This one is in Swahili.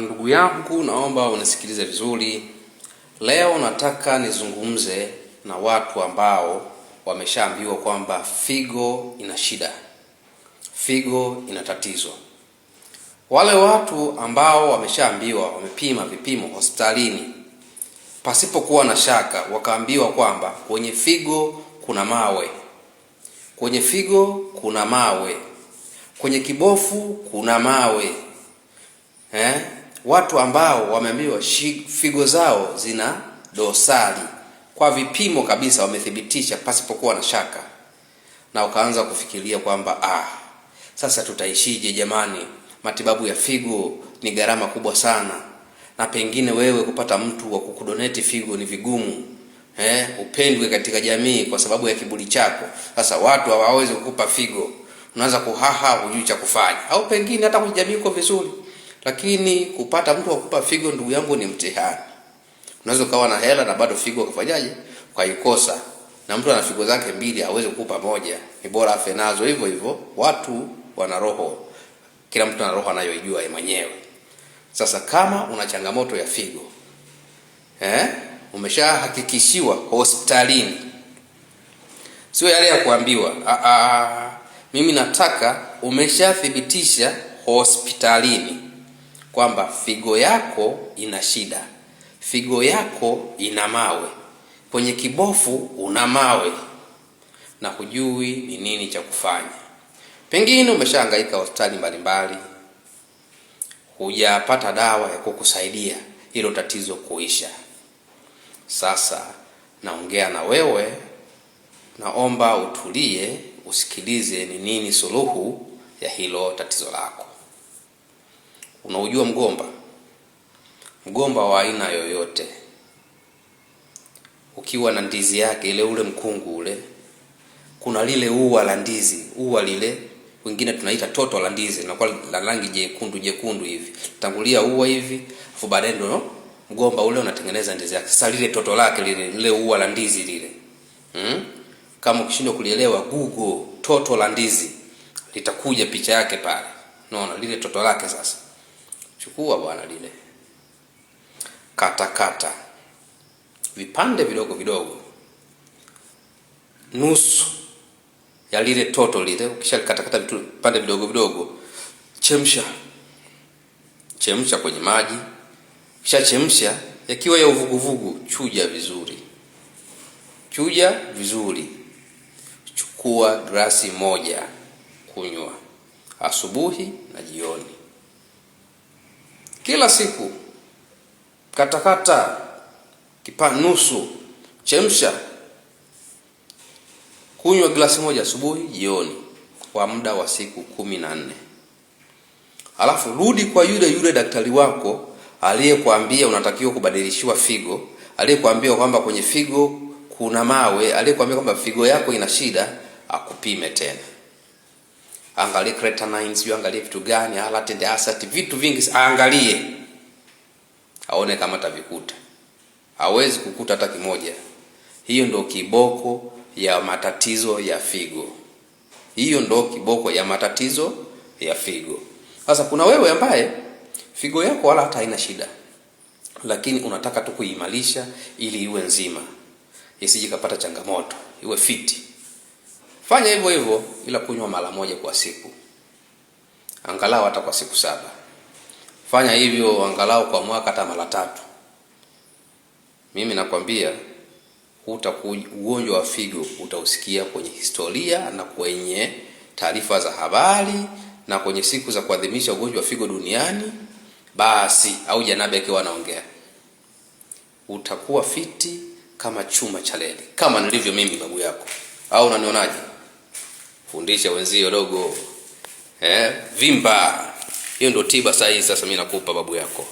Ndugu yangu, naomba unisikilize vizuri. Leo nataka nizungumze na watu ambao wameshaambiwa kwamba figo ina shida, figo ina tatizo. Wale watu ambao wameshaambiwa, wamepima vipimo hospitalini pasipokuwa na shaka, wakaambiwa kwamba kwenye figo kuna mawe, kwenye figo kuna mawe, kwenye kibofu kuna mawe. Watu ambao wameambiwa figo zao zina dosari, kwa vipimo kabisa wamethibitisha pasipokuwa na shaka, na wakaanza kufikiria kwamba sasa tutaishije jamani? Matibabu ya figo ni gharama kubwa sana, na pengine wewe kupata mtu wa kukudonate figo ni vigumu. Upendwe katika jamii kwa sababu ya kiburi chako. Sasa watu hawawezi kukupa figo, unaanza kuhaha, hujui cha kufanya. Au pengine hata kwenye jamii uko vizuri, lakini kupata mtu wa kukupa figo, ndugu yangu, ni mtihani. Unaweza kuwa na hela na bado figo ukafanyaje? Ukaikosa. Na mtu ana figo zake mbili hawezi kukupa moja. Ni bora afe nazo. Hivyo hivyo watu wana roho. Kila mtu ana roho anayoijua yeye mwenyewe. Sasa kama una changamoto ya figo, umeshahakikishiwa hospitalini, sio yale ya kuambiwa. Mimi nataka umeshathibitisha hospitalini kwamba figo yako ina shida, figo yako ina mawe, kwenye kibofu una mawe, na hujui ni nini cha kufanya. Pengine umeshahangaika hospitali mbalimbali, hujapata dawa ya kukusaidia hilo tatizo kuisha. Sasa naongea na wewe, naomba utulie, usikilize ni nini suluhu ya hilo tatizo lako. Unaujua mgomba wa aina yoyote, ukiwa na ndizi yake ile, ule mkungu ule, kuna lile ua la ndizi, ua lile wengine tunaita toto la ndizi, na kwa la rangi jekundu hivi. Tangulia ua hivi, afu baadaye ndo mgomba ule unatengeneza ndizi yake. Sasa lile toto lake lile ua la ndizi lile, kama ukishindwa kulielewa, Google toto la ndizi, litakuja picha yake pale. Unaona lile toto lake. Sasa chukua bwana lile, kata vipande vidogo vidogo, nusu ya lile toto lile. Ukishakata vipande vidogo vidogo, chemsha kwenye maji. Ukishachemsha yakiwa ya uvuguvugu, chuja vizuri. Chukua glasi moja, kunywa asubuhi na jioni kila siku. Kata nusu, chemsha, kunywa glasi moja asubuhi, jioni, kwa muda wa siku 14. Alafu rudi kwa yule daktari wako aliyekwambia unatakiwa kubadilishiwa figo, aliyekwambia kwamba kwenye figo kuna mawe, aliyekwambia kwamba figo yako ina shida, akupime tena. Angalie creatinine, angalie vitu gani, lactate acid, vitu vingi angalie, aone kama atavikuta. Hawezi kukuta hata kimoja. Hiyo ndo kiboko ya matatizo ya figo. Sasa kuna wewe ambaye figo yako wala hata haina shida, lakini unataka tu kuimarisha ili iwe nzima, isije kapata changamoto, iwe fiti. Fanya hivyo, ila kunywa mara moja kwa siku, angalau hata kwa siku 7. Fanya hivyo angalau kwa mwaka hata mara 3. Mimi nakwambia ugonjwa wa figo utausikia kwenye historia na kwenye taarifa za habari na kwenye siku za kuadhimisha ugonjwa wa figo duniani. Basi au Janabi akiwa anaongea, utakuwa fiti kama chuma cha reli, kama nilivyo mimi babu yako. Au unanionaje? Fundisha wenzio dogo. Vimba. Hiyo ndio tiba sahihi sasa mimi nakupa babu yako.